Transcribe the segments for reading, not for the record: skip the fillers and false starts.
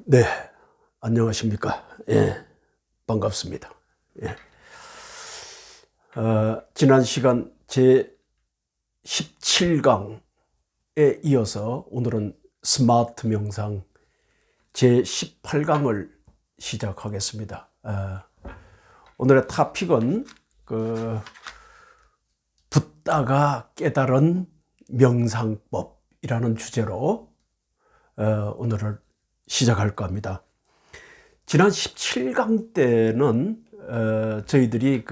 네, 안녕하십니까. 예, 반갑습니다. 예. 지난 시간 제 17강에 이어서 오늘은 스마트 명상 제 18강을 시작하겠습니다. 오늘의 토픽은 붓다가 깨달은 명상법이라는 주제로 오늘을 시작할까 합니다. 지난 17강 때는 저희들이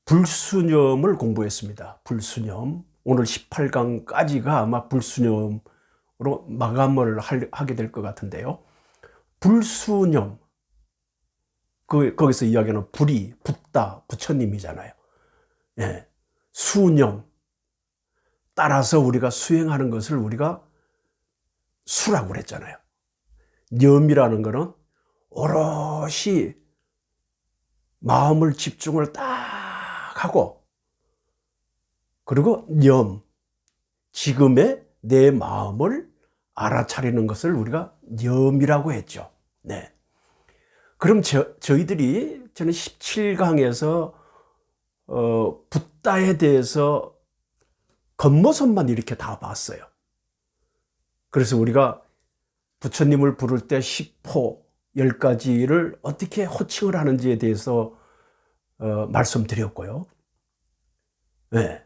불수념을 공부했습니다. 불수념. 오늘 18강까지가 아마 불수념으로 마감을 하게 될 것 같은데요. 불수념. 거기서 이야기하는 불이, 붓다, 부처님이잖아요. 예. 수념. 따라서 우리가 수행하는 것을 우리가 수라고 그랬잖아요. 념이라는 거는 오롯이 마음을 집중을 딱 하고, 그리고 념, 지금의 내 마음을 알아차리는 것을 우리가 념이라고 했죠. 네. 그럼 저희들이 저는 17강에서 붓다에 대해서 겉모습만 이렇게 다 봤어요. 그래서 우리가 부처님을 부를 때 10호 10가지를 어떻게 호칭을 하는지에 대해서 말씀드렸고요. 네.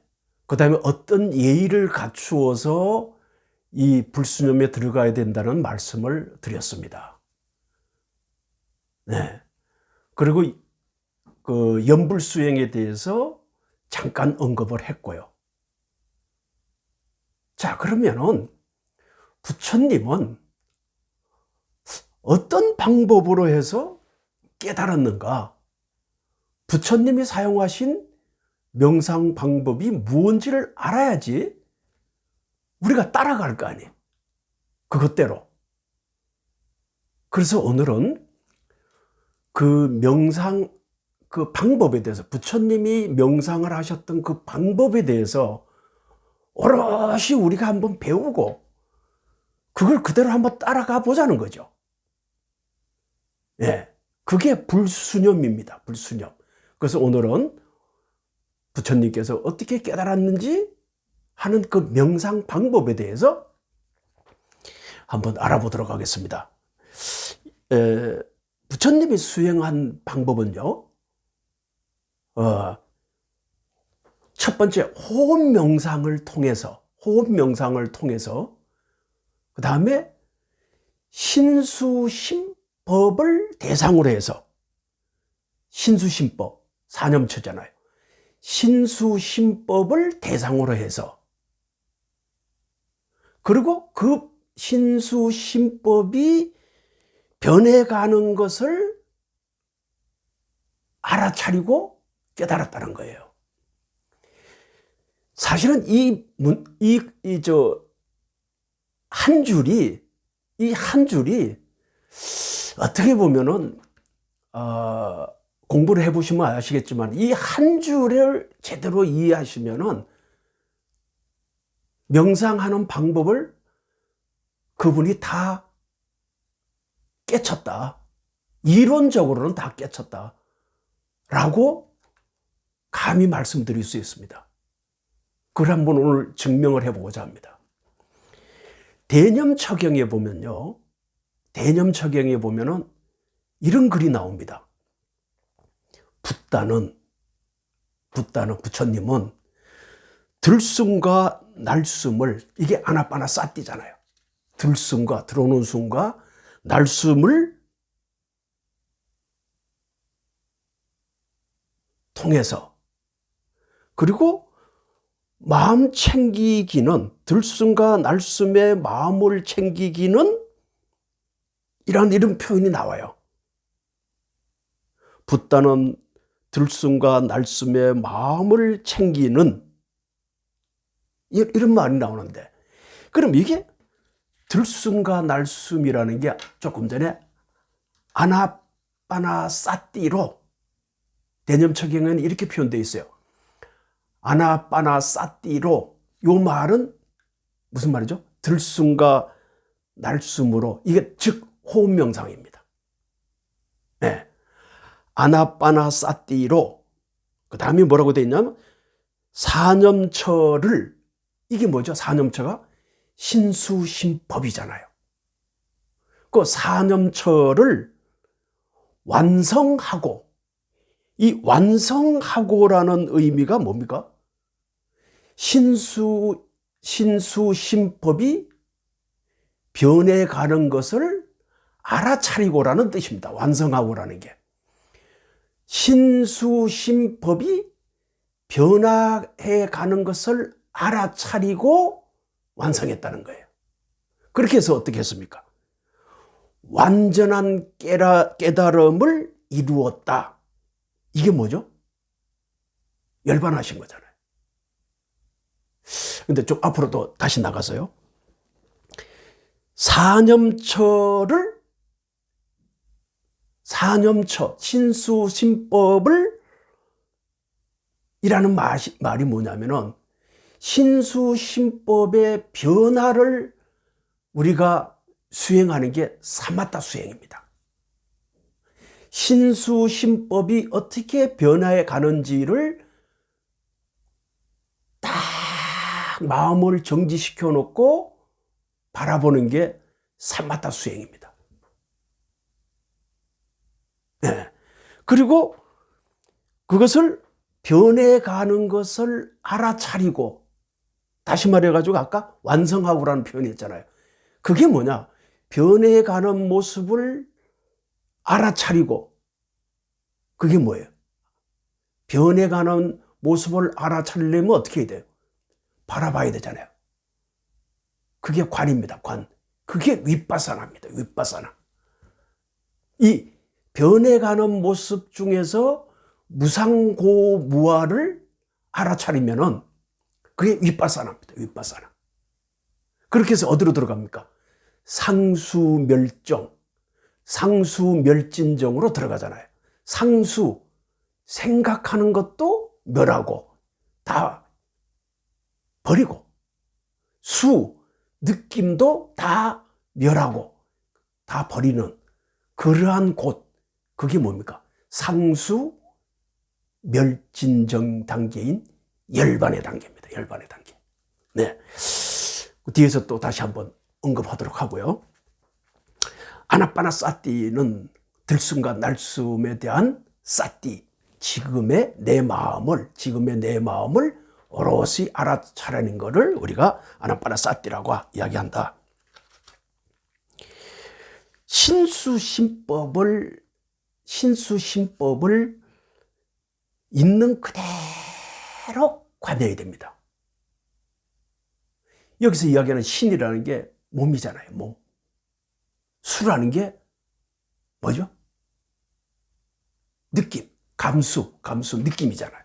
그 다음에 어떤 예의를 갖추어서 이 불수념에 들어가야 된다는 말씀을 드렸습니다. 네. 그리고 연불수행에 대해서 잠깐 언급을 했고요. 자, 그러면은 부처님은 어떤 방법으로 해서 깨달았는가? 부처님이 사용하신 명상 방법이 무엇인지를 알아야지 우리가 따라갈 거 아니에요. 그것대로. 그래서 오늘은 명상 방법에 대해서, 부처님이 명상을 하셨던 그 방법에 대해서 오롯이 우리가 한번 배우고 그걸 그대로 한번 따라가 보자는 거죠. 예. 그게 불수념입니다. 불수념. 그래서 오늘은 부처님께서 어떻게 깨달았는지 하는 그 명상 방법에 대해서 한번 알아보도록 하겠습니다. 부처님이 수행한 방법은요, 첫 번째 호흡 명상을 통해서, 그 다음에 신수심법을 대상으로 해서, 신수심법, 사념처잖아요. 신수심법을 대상으로 해서, 그리고 그 신수심법이 변해가는 것을 알아차리고 깨달았다는 거예요. 사실은 한 줄이 어떻게 보면은 공부를 해보시면 아시겠지만, 이 한 줄을 제대로 이해하시면은 명상하는 방법을 그분이 다 깨쳤다. 이론적으로는 다 깨쳤다. 라고 감히 말씀드릴 수 있습니다. 그걸 한번 오늘 증명을 해보고자 합니다. 대념처경에 보면요. 대념처경에 보면은 이런 글이 나옵니다. 부처님은 들숨과 날숨을, 이게 아나빠나사띠잖아요. 들숨과, 들어오는 숨과 날숨을 통해서, 그리고 마음 챙기기는, 들숨과 날숨의 마음을 챙기기는, 이런 표현이 나와요. 붓다는 들숨과 날숨의 마음을 챙기는, 이런 말이 나오는데, 그럼 이게 들숨과 날숨이라는 게 조금 전에 아나빠나사띠로 대념처경에는 이렇게 표현되어 있어요. 아나빠나사띠로, 요 말은 무슨 말이죠? 들숨과 날숨으로, 이게 즉 호흡 명상입니다. 네. 아나빠나사티로 그 다음에 뭐라고 되어 있냐면 사념처를, 이게 뭐죠? 사념처가 신수심법이잖아요. 그 사념처를 완성하고, 이 완성하고라는 의미가 뭡니까? 신수심법이 변해가는 것을 알아차리고라는 뜻입니다. 완성하고라는 게. 신수심법이 변화해가는 것을 알아차리고 완성했다는 거예요. 그렇게 해서 어떻게 했습니까? 완전한 깨달음을 이루었다. 이게 뭐죠? 열반하신 거잖아요. 근데 좀 앞으로 또 다시 나가서요. 사념처, 신수심법을 이라는 말이 뭐냐면은 신수심법의 변화를 우리가 수행하는 게 사마타 수행입니다. 신수심법이 어떻게 변화해 가는지를 딱 마음을 정지시켜 놓고 바라보는 게 사마타 수행입니다. 네. 그리고 그것을 변해가는 것을 알아차리고, 다시 말해가지고 아까 완성하고라는 표현이 있잖아요. 그게 뭐냐? 변해가는 모습을 알아차리고, 그게 뭐예요? 변해가는 모습을 알아차리려면 어떻게 해야 돼요? 바라봐야 되잖아요. 그게 관입니다. 관. 그게 윗바사나입니다. 윗바사나. 이 변해가는 모습 중에서 무상고무아를 알아차리면은 그게 윗바사나입니다. 윗바사나. 그렇게 해서 어디로 들어갑니까? 상수멸정, 상수멸진정으로 들어가잖아요. 상수, 생각하는 것도 멸하고 다 버리고, 수, 느낌도 다 멸하고 다 버리는 그러한 곳, 그게 뭡니까? 상수 멸진정 단계인 열반의 단계입니다. 열반의 단계. 네. 뒤에서 또 다시 한번 언급하도록 하고요. 아나빠나사티는 들숨과 날숨에 대한 사티, 지금의 내 마음을 오롯이 알아차리는 것을 우리가 아나빠나사티라고 이야기한다. 신수심법을 있는 그대로 관여해야 됩니다. 여기서 이야기하는 신이라는 게 몸이잖아요. 몸. 수라는 게 뭐죠? 느낌, 감수, 느낌이잖아요.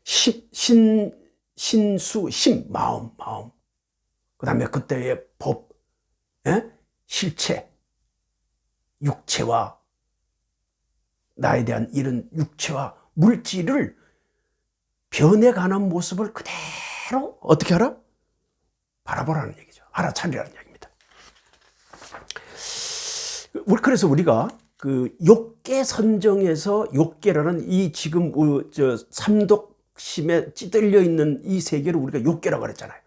신수, 심, 마음. 그 다음에 그때의 법, 실체, 육체와 나에 대한 이런 육체와 물질을 변해가는 모습을 그대로 어떻게 하라? 바라보라는 얘기죠. 알아차리라는 얘기입니다. 그래서 우리가 그 욕계 선정에서 욕계라는 이 지금 삼독심에 찌들려 있는 이 세계를 우리가 욕계라고 그랬잖아요.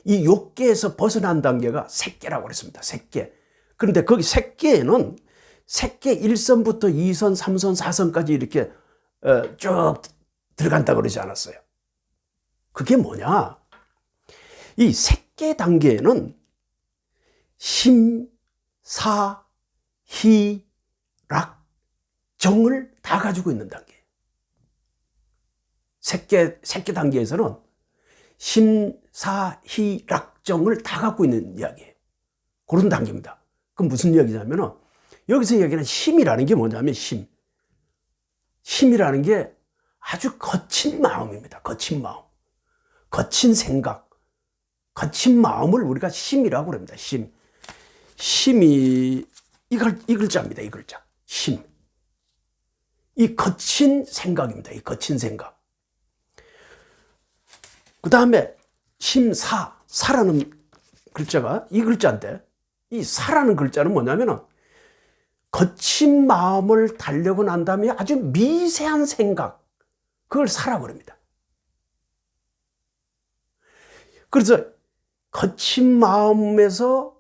이 욕계에서 벗어난 단계가 색계라고 그랬습니다. 색계. 그런데 거기 색계에는 색계 1선부터 2선, 3선, 4선까지 이렇게 쭉 들어간다고 그러지 않았어요. 그게 뭐냐? 이 색계 단계에는 심, 사, 희, 락, 정을 다 가지고 있는 단계예요. 색계 단계에서는 심, 사, 희, 락, 정을 다 갖고 있는 이야기예요. 그런 단계입니다. 그럼 무슨 이야기냐면은 여기서 이야기하는 심이라는 게 뭐냐면 심이라는 게 아주 거친 마음입니다. 거친 마음. 거친 생각. 거친 마음을 우리가 심이라고 그럽니다. 심이 이 글자입니다. 이 글자. 심. 이 거친 생각입니다. 이 거친 생각. 그 다음에 사라는 글자가 이 글자인데 이 사라는 글자는 뭐냐면은 거친 마음을 달려고 난 다음에 아주 미세한 생각, 그걸 사라 그럽니다. 그래서 거친 마음에서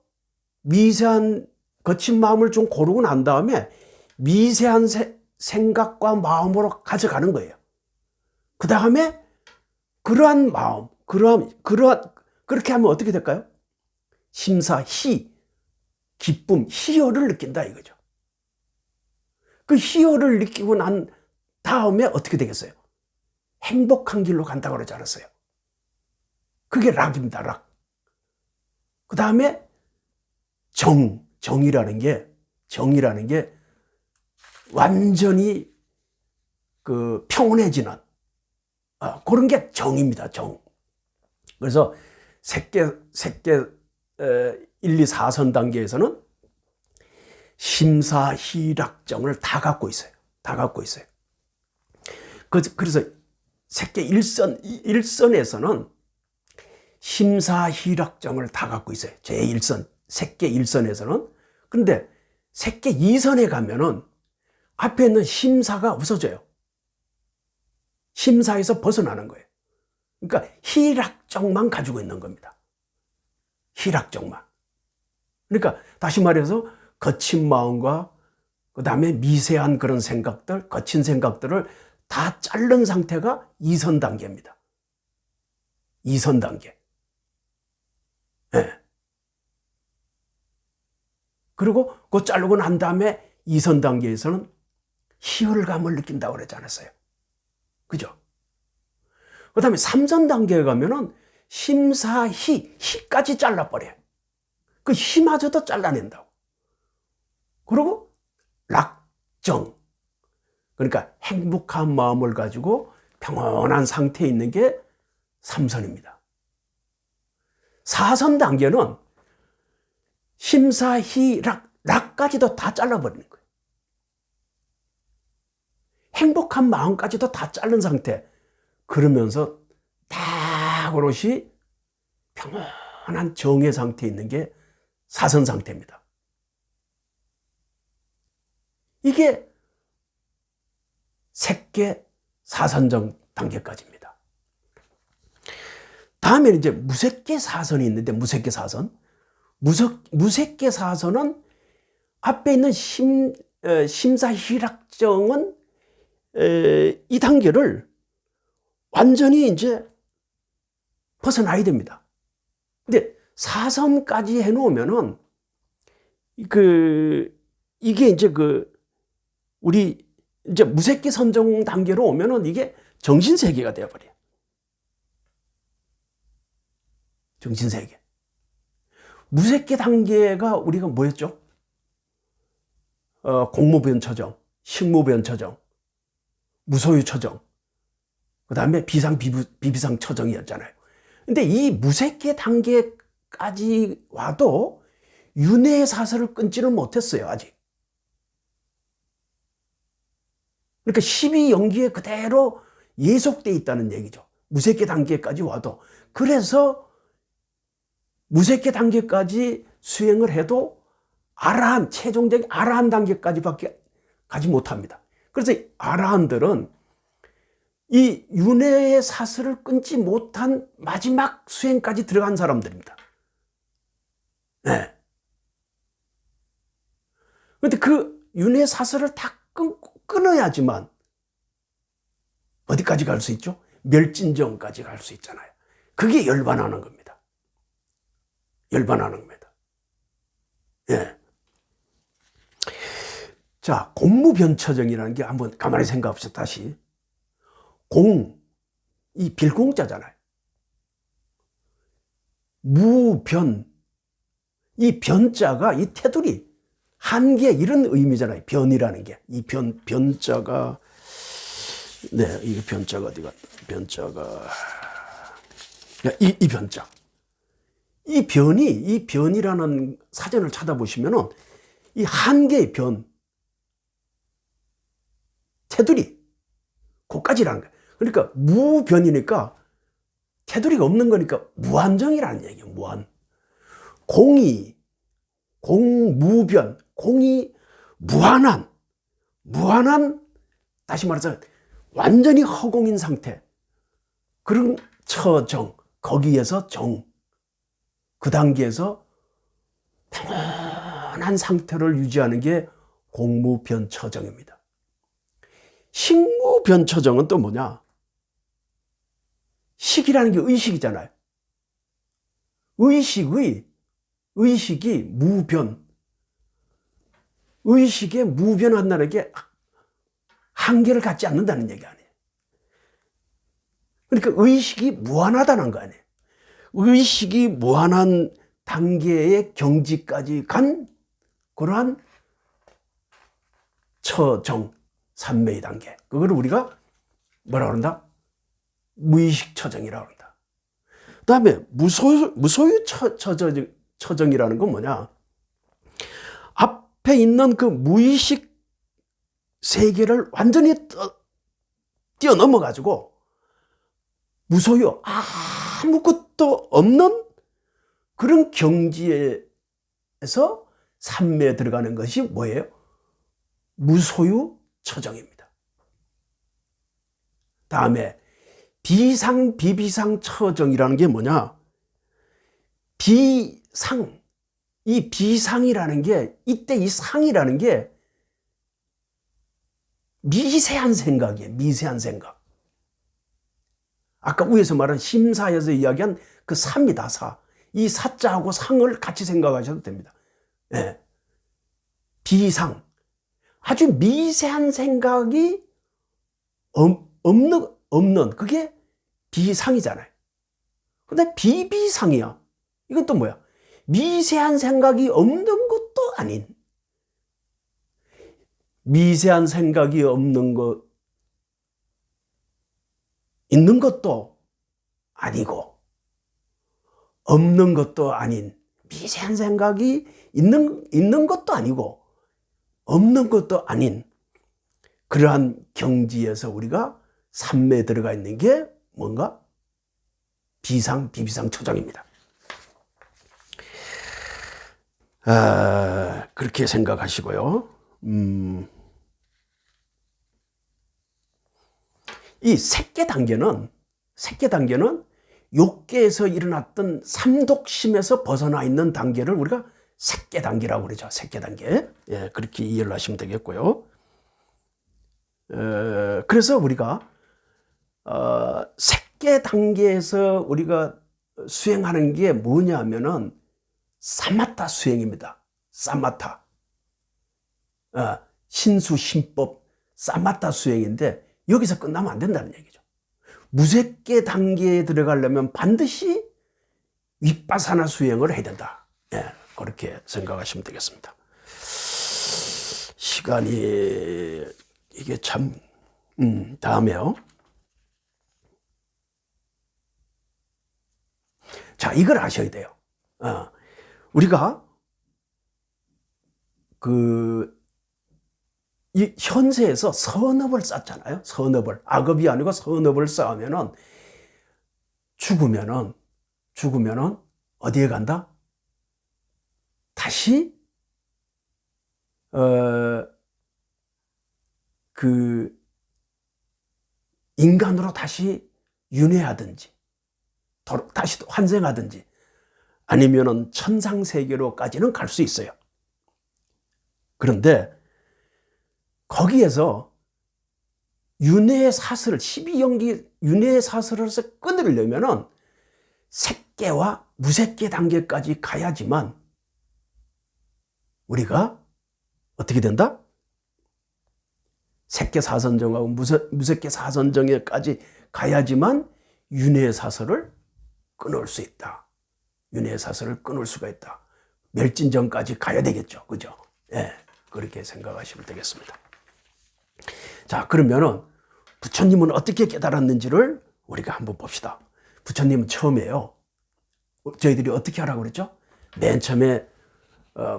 거친 마음을 좀 고르고 난 다음에 미세한 생각과 마음으로 가져가는 거예요. 그 다음에 그러한 마음, 그렇게 하면 어떻게 될까요? 심사, 기쁨, 희열을 느낀다 이거죠. 그 희열을 느끼고 난 다음에 어떻게 되겠어요? 행복한 길로 간다고 그러지 않았어요? 그게 락입니다, 락. 그 다음에 정이라는 게 완전히 그 평온해지는 그런 게 정입니다, 정. 그래서 색계 1, 2, 4선 단계에서는 심사희락정을 다 갖고 있어요. 다 갖고 있어요. 그래서 색계 1선에서는 심사희락정을 다 갖고 있어요. 제1선, 색계 1선에서는. 그런데 색계 2선에 가면은 앞에 있는 심사가 없어져요. 심사에서 벗어나는 거예요. 그러니까 희락정만 가지고 있는 겁니다. 희락정만. 그러니까 다시 말해서 거친 마음과 그 다음에 미세한 그런 생각들, 거친 생각들을 다 자른 상태가 2선 단계입니다. 2선 단계. 네. 그리고 그거 자르고 난 다음에 2선 단계에서는 희열감을 느낀다고 그러지 않았어요? 그죠? 그 다음에 3선 단계에 가면은 희까지 잘라버려요. 그 희마저도 잘라낸다고. 그리고 락정. 그러니까 행복한 마음을 가지고 평온한 상태에 있는 게 3선입니다. 4선 단계는 락까지도 다 잘라버리는 거예요. 행복한 마음까지도 다 자른 상태. 그러면서 다 오롯이 평온한 정의 상태에 있는 게 4선 상태입니다. 이게 색계 4선정 단계까지입니다. 다음에는 이제 무색계 4선이 있는데, 무색계 4선. 무색계 4선은 앞에 있는 심사희락정은 이 단계를 완전히 이제 벗어나야 됩니다. 근데 4선까지 해놓으면은 이게 이제 우리 이제 무색계 선정 단계로 오면은 이게 정신세계가 되어버려요. 정신세계. 무색계 단계가 우리가 뭐였죠? 공무변처정, 식무변처정, 무소유처정, 그 다음에 비비상처정이었잖아요. 근데 이 무색계 단계까지 와도 윤회의 사설을 끊지는 못했어요, 아직. 그러니까 12연기에 그대로 예속돼 있다는 얘기죠. 무색계 단계까지 와도. 그래서 무색계 단계까지 수행을 해도 최종적인 아라한 단계까지밖에 가지 못합니다. 그래서 아라한들은 이 윤회의 사슬을 끊지 못한 마지막 수행까지 들어간 사람들입니다. 네. 그런데 그 윤회의 사슬을 다 끊어야지만 어디까지 갈 수 있죠? 멸진정까지 갈 수 있잖아요. 그게 열반하는 겁니다. 열반하는 겁니다. 예. 자, 공무변처정이라는 게 한번 가만히 생각합시다. 다시. 이 빌공자잖아요. 무변. 이 변자가, 이 테두리, 한계, 이런 의미잖아요. 변이라는 게. 이 변자가, 네, 이 변자가 어디가, 변자가, 이 변자. 이 변이라는 사전을 찾아보시면은 이 한계의 변, 테두리, 그까지라는 거예요. 그러니까 무변이니까 테두리가 없는 거니까 무한정이라는 얘기예요. 무한. 공무변, 공이 무한한, 다시 말해서 완전히 허공인 상태, 그런 처정, 거기에서 그 단계에서 평온한 상태를 유지하는 게 공무변처정입니다. 식무변처정은 또 뭐냐? 식이라는 게 의식이잖아요. 의식이 무변, 의식에 무변한다는 게 한계를 갖지 않는다는 얘기 아니에요. 그러니까 의식이 무한하다는 거 아니에요. 의식이 무한한 단계의 경지까지 간 그러한 처정, 삼매의 단계. 그걸 우리가 뭐라 그런다? 무의식 처정이라고 그런다. 그 다음에 무소유 처정이라는 건 뭐냐? 앞에 있는 그 무의식 세계를 완전히 뛰어넘어가지고 무소유, 아무것도 없는 그런 경지에서 삼매에 들어가는 것이 뭐예요? 무소유 처정입니다. 다음에 비상, 비비상 처정이라는 게 뭐냐? 이 비상이라는 게, 이때 이 상이라는 게 미세한 생각이에요. 미세한 생각. 아까 위에서 말한 심사에서 이야기한 그 사입니다. 사. 이 사자하고 상을 같이 생각하셔도 됩니다. 예. 비상. 아주 미세한 생각이 없는 그게 비상이잖아요. 근데 비비상이야. 이건 또 뭐야? 미세한 생각이 없는 것도 아닌, 미세한 생각이 없는 것, 있는 것도 아니고, 없는 것도 아닌, 미세한 생각이 있는 것도 아니고, 없는 것도 아닌, 그러한 경지에서 우리가 삼매에 들어가 있는 게 뭔가? 비상, 비비상 처정입니다. 그렇게 생각하시고요. 이 색계 단계는 욕계에서 일어났던 삼독심에서 벗어나 있는 단계를 우리가 색계 단계라고 그러죠. 색계 단계. 예, 그렇게 이해를 하시면 되겠고요. 그래서 우리가 색계 단계에서 우리가 수행하는 게 뭐냐면은 사마타 수행입니다. 사마타. 신수신법 사마타 수행인데 여기서 끝나면 안 된다는 얘기죠. 무색계 단계에 들어가려면 반드시 윗바사나 수행을 해야 된다. 예, 그렇게 생각하시면 되겠습니다. 시간이 이게 참 다음에요. 자, 이걸 아셔야 돼요. 우리가 이 현세에서 선업을 쌓잖아요. 선업을. 악업이 아니고 선업을 쌓으면은 죽으면은 어디에 간다? 다시 인간으로 다시 윤회하든지 다시 환생하든지 아니면은 천상세계로까지는 갈 수 있어요. 그런데 거기에서 윤회의 사슬을 12연기 윤회의 사슬에서 끊으려면은 색계와 무색계 단계까지 가야지만 우리가 어떻게 된다? 색계 사선정하고 무색계 사선정에까지 가야지만 윤회의 사슬을 끊을 수 있다. 윤회의 사슬을 끊을 수가 있다. 멸진전까지 가야 되겠죠. 그죠? 예, 그렇게 생각하시면 되겠습니다. 자, 그러면은 부처님은 어떻게 깨달았는지를 우리가 한번 봅시다. 부처님은 처음에요. 저희들이 어떻게 하라고 그랬죠? 맨 처음에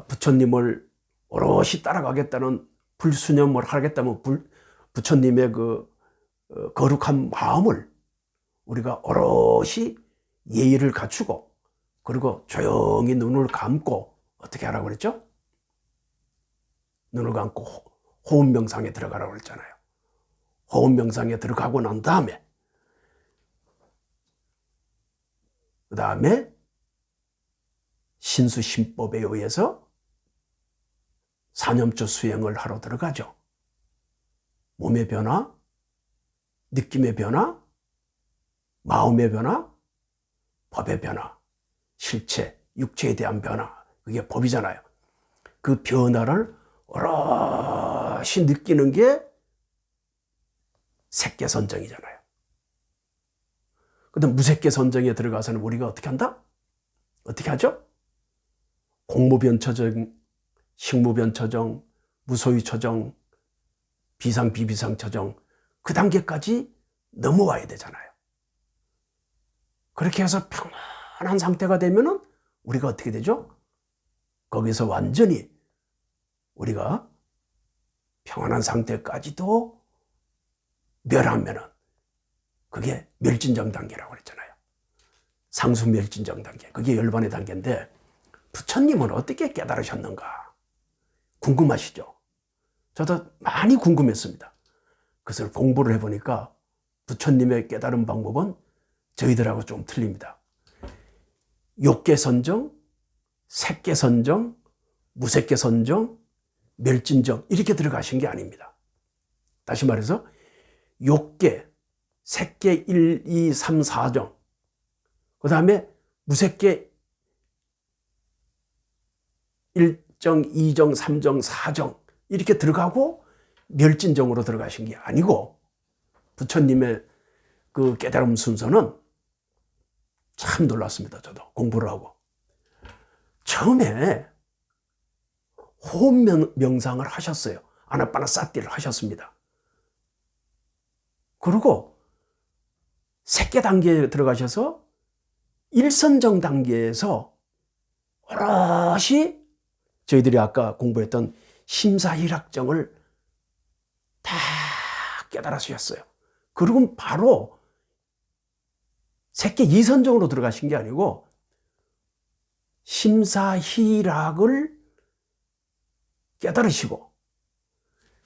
부처님을 오롯이 따라가겠다는 불수념을 하겠다면 부처님의 그 거룩한 마음을 우리가 오롯이 예의를 갖추고 그리고 조용히 눈을 감고 어떻게 하라고 그랬죠? 눈을 감고 호흡 명상에 들어가라고 그랬잖아요. 호흡 명상에 들어가고 난 다음에 그 다음에 신수심법에 의해서 사념조 수행을 하러 들어가죠. 몸의 변화, 느낌의 변화, 마음의 변화, 법의 변화, 실체, 육체에 대한 변화, 그게 법이잖아요. 그 변화를 오롯이 느끼는 게 색계선정이잖아요. 근데 무색계선정에 들어가서는 우리가 어떻게 한다? 어떻게 하죠? 공무변처정, 식무변처정, 무소유처정, 비상, 비비상처정, 그 단계까지 넘어와야 되잖아요. 그렇게 해서 평안한 상태가 되면은 우리가 어떻게 되죠? 거기서 완전히 우리가 평안한 상태까지도 멸하면은 그게 멸진정 단계라고 그랬잖아요. 상수 멸진정 단계. 그게 열반의 단계인데 부처님은 어떻게 깨달으셨는가? 궁금하시죠? 저도 많이 궁금했습니다. 그것을 공부를 해보니까 부처님의 깨달은 방법은 저희들하고 좀 틀립니다. 욕계선정, 색계선정, 무색계선정, 멸진정 이렇게 들어가신 게 아닙니다. 다시 말해서 욕계, 색계 1, 2, 3, 4정 그 다음에 무색계 1정, 2정, 3정, 4정 이렇게 들어가고 멸진정으로 들어가신 게 아니고 부처님의 그 깨달음 순서는 참 놀랐습니다. 저도 공부를 하고 처음에 호흡 명상을 하셨어요. 아나빠나사티를 하셨습니다. 그리고 색계 단계에 들어가셔서 일선정 단계에서 오롯이 저희들이 아까 공부했던 심사일학정을 다 깨달으셨어요. 그리고 바로 색계 이선정으로 들어가신 게 아니고 심사희락을 깨달으시고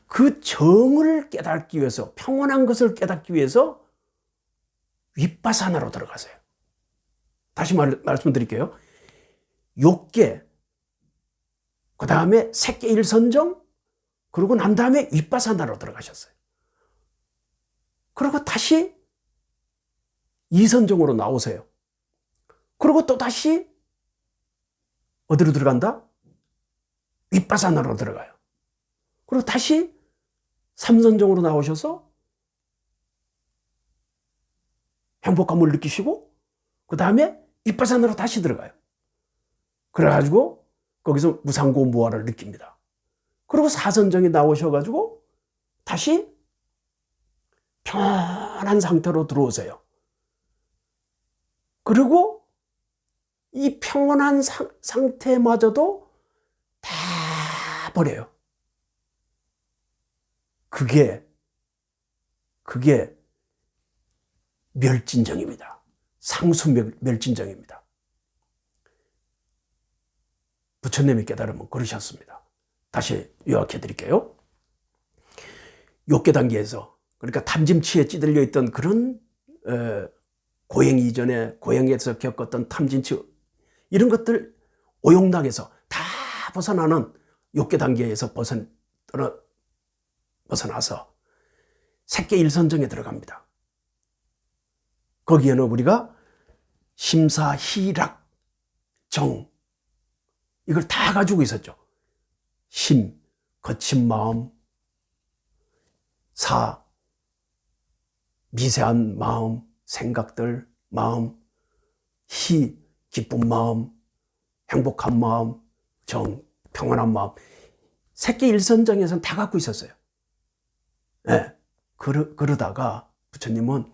그 정을 깨닫기 위해서 평온한 것을 깨닫기 위해서 윗바사나로 들어가세요. 다시 말씀드릴게요. 욕계 그 다음에 색계 일선정 그러고 난 다음에 윗바사나로 들어가셨어요. 그리고 다시 이선정으로 나오세요. 그리고 또 다시 어디로 들어간다? 윗바사나로 들어가요. 그리고 다시 삼선정으로 나오셔서 행복감을 느끼시고 그 다음에 윗바사나로 다시 들어가요. 그래가지고 거기서 무상고 무아를 느낍니다. 그리고 사선정이 나오셔가지고 다시 편한 상태로 들어오세요. 그리고 이 평온한 상태마저도 다 버려요. 그게 멸진정입니다. 상수 멸진정입니다. 부처님의 깨달음은 그러셨습니다. 다시 요약해 드릴게요. 욕계 단계에서 그러니까 탐진치에 찌들려 있던 그런 고행 이전에 고행에서 겪었던 탐진치 이런 것들 오용락에서 다 벗어나는 욕계 단계에서 벗어나서 색계 일선정에 들어갑니다. 거기에는 우리가 심사희락 정 이걸 다 가지고 있었죠. 심, 거친 마음, 사, 미세한 마음, 생각들, 마음, 희, 기쁜 마음, 행복한 마음, 정, 평온한 마음. 색계 일선정에서는 다 갖고 있었어요. 네. 그러다가 부처님은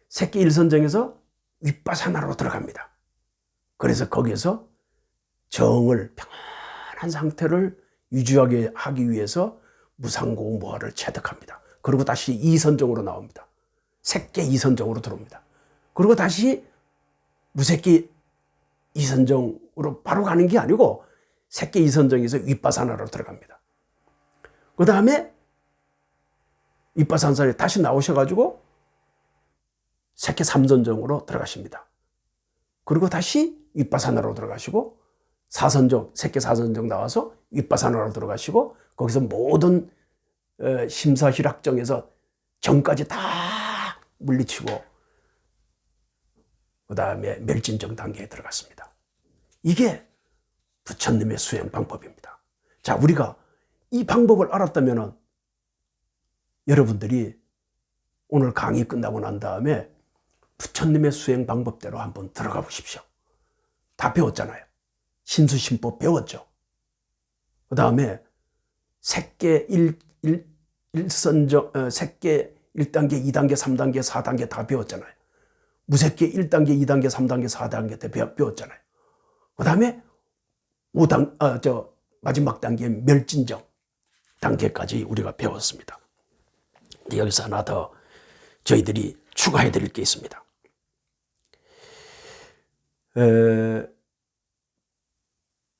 색계 일선정에서 윗바사나로 들어갑니다. 그래서 거기에서 정을 평안한 상태를 유지하게 하기 위해서 무상고 무아를 체득합니다. 그리고 다시 이선정으로 나옵니다. 색계 이선정으로 들어옵니다. 그리고 다시 무색계 이선정으로 바로 가는 게 아니고 색계 이선정에서 윗바사나로 들어갑니다. 그 다음에 윗바사나에 다시 나오셔가지고 색계 삼선정으로 들어가십니다. 그리고 다시 윗바사나로 들어가시고 사선정, 색계 사선정 나와서 윗바사나로 들어가시고 거기서 모든 심사희락정에서 정까지 다 물리치고 그 다음에 멸진정 단계에 들어갔습니다. 이게 부처님의 수행 방법입니다. 자, 우리가 이 방법을 알았다면 여러분들이 오늘 강의 끝나고 난 다음에 부처님의 수행 방법대로 한번 들어가 보십시오. 다 배웠잖아요. 신수심법 배웠죠. 그 다음에 색계 1선정, 색계 1단계, 2단계, 3단계, 4단계 다 배웠잖아요. 무색계 1단계, 2단계, 3단계, 4단계 때 배웠잖아요. 그 다음에 마지막 단계 멸진정 단계까지 우리가 배웠습니다. 근데 여기서 하나 더 저희들이 추가해 드릴 게 있습니다.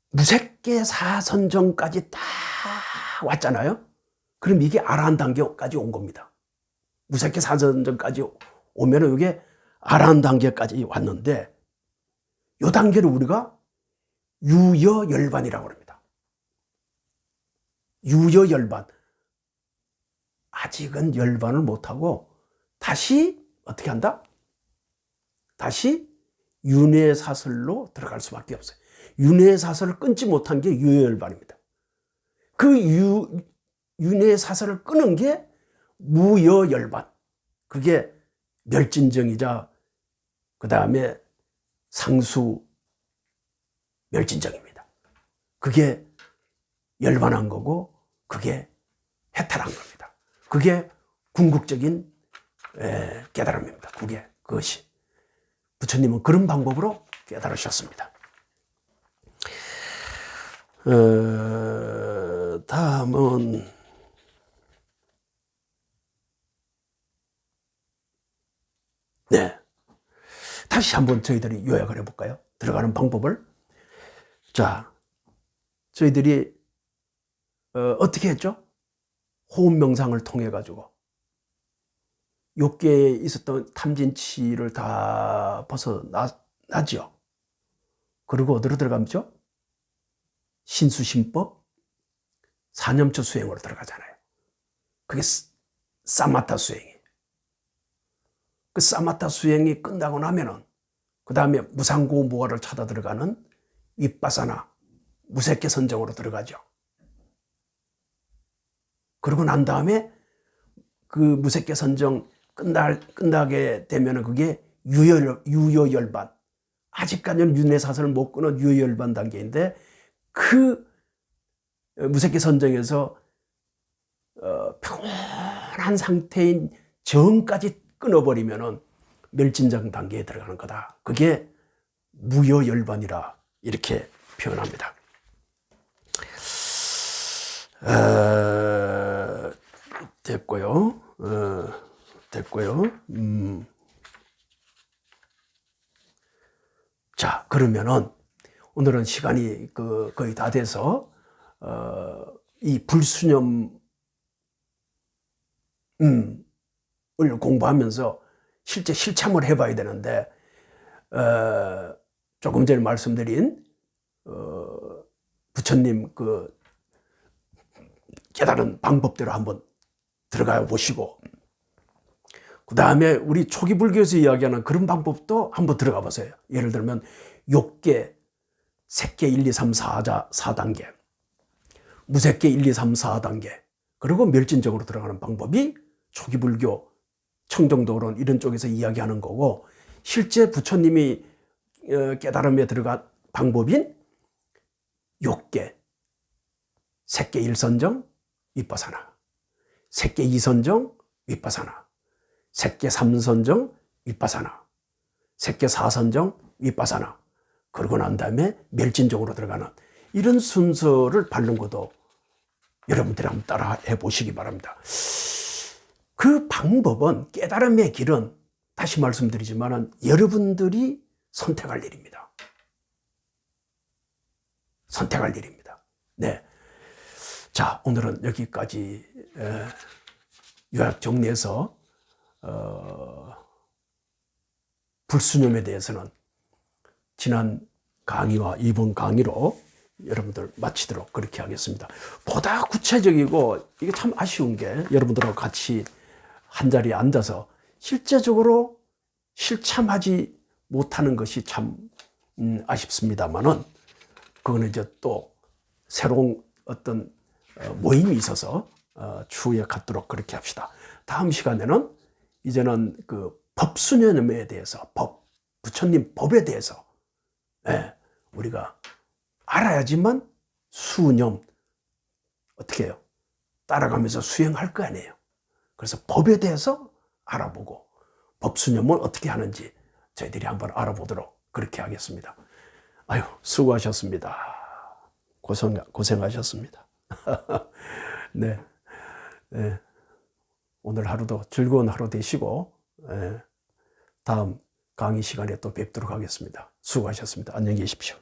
무색계 사선정까지 다 왔잖아요. 그럼 이게 아라한 단계까지 온 겁니다. 무색계 사선정까지 오면은 이게 아라한 단계까지 왔는데 이 단계를 우리가 유여열반이라고 합니다. 유여열반. 아직은 열반을 못하고 다시 어떻게 한다? 다시 윤회사설로 들어갈 수밖에 없어요. 윤회사설을 끊지 못한 게 유여열반입니다. 그 윤회사설을 끊은 게 무여열반. 그게 멸진정이자 그 다음에 상수 멸진정입니다. 그게 열반한 거고 그게 해탈한 겁니다. 그게 궁극적인 깨달음입니다. 그것이 부처님은 그런 방법으로 깨달으셨습니다. 다음은 네, 다시 한번 저희들이 요약을 해볼까요? 들어가는 방법을. 자, 저희들이 어떻게 했죠? 호흡 명상을 통해 가지고 욕계에 있었던 탐진치를 다 벗어나죠. 그리고 어디로 들어가죠? 신수심법, 사념처 수행으로 들어가잖아요. 그게 사마타 수행이에요. 그 사마타 수행이 끝나고 나면은 그 다음에 무상고무화를 찾아 들어가는 윗바사나 무색계 선정으로 들어가죠. 그러고 난 다음에 그 무색계 선정 끝나게 되면은 그게 유여열반. 아직까지는 윤회사설을 못 끊은 유여열반 단계인데 그 무색계 선정에서 평온한 상태인 정까지 끊어버리면은 멸진정 단계에 들어가는 거다. 그게 무여열반이라 이렇게 표현합니다. 됐고요. 됐고요. 자, 그러면은 오늘은 시간이 거의 다 돼서 이 불수념을 공부하면서 실제 실참을 해봐야 되는데 조금 전에 말씀드린 부처님 그 깨달은 방법대로 한번 들어가 보시고 그 다음에 우리 초기 불교에서 이야기하는 그런 방법도 한번 들어가 보세요. 예를 들면 욕계, 색계 1, 2, 3, 4단계, 무색계 1, 2, 3, 4단계, 그리고 멸진정으로 들어가는 방법이 초기 불교, 청정도론 이런 쪽에서 이야기하는 거고, 실제 부처님이 깨달음에 들어간 방법인 욕계, 색계 1선정, 윗바사나, 색계 2선정, 윗바사나, 색계 3선정, 윗바사나, 색계 4선정, 윗바사나, 그러고 난 다음에 멸진정으로 들어가는 이런 순서를 밟는 것도 여러분들이 한번 따라 해보시기 바랍니다. 그 방법은, 깨달음의 길은 다시 말씀드리지만 여러분들이 선택할 일입니다. 선택할 일입니다. 네. 자, 오늘은 여기까지 요약 정리해서 불수념에 대해서는 지난 강의와 이번 강의로 여러분들 마치도록 그렇게 하겠습니다. 보다 구체적이고 이게 참 아쉬운 게 여러분들하고 같이 한자리에 앉아서 실제적으로 실참하지 못하는 것이 참 아쉽습니다만은 그거는 이제 또 새로운 어떤 모임이 있어서 추후에 갖도록 그렇게 합시다. 다음 시간에는 이제는 그 법수념에 대해서 부처님 법에 대해서 우리가 알아야지만 수념 어떻게 해요? 따라가면서 수행할 거 아니에요. 그래서 법에 대해서 알아보고 법수념을 어떻게 하는지 저희들이 한번 알아보도록 그렇게 하겠습니다. 아유, 수고하셨습니다. 고생하셨습니다. 네. 네. 오늘 하루도 즐거운 하루 되시고 다음 강의 시간에 또 뵙도록 하겠습니다. 수고하셨습니다. 안녕히 계십시오.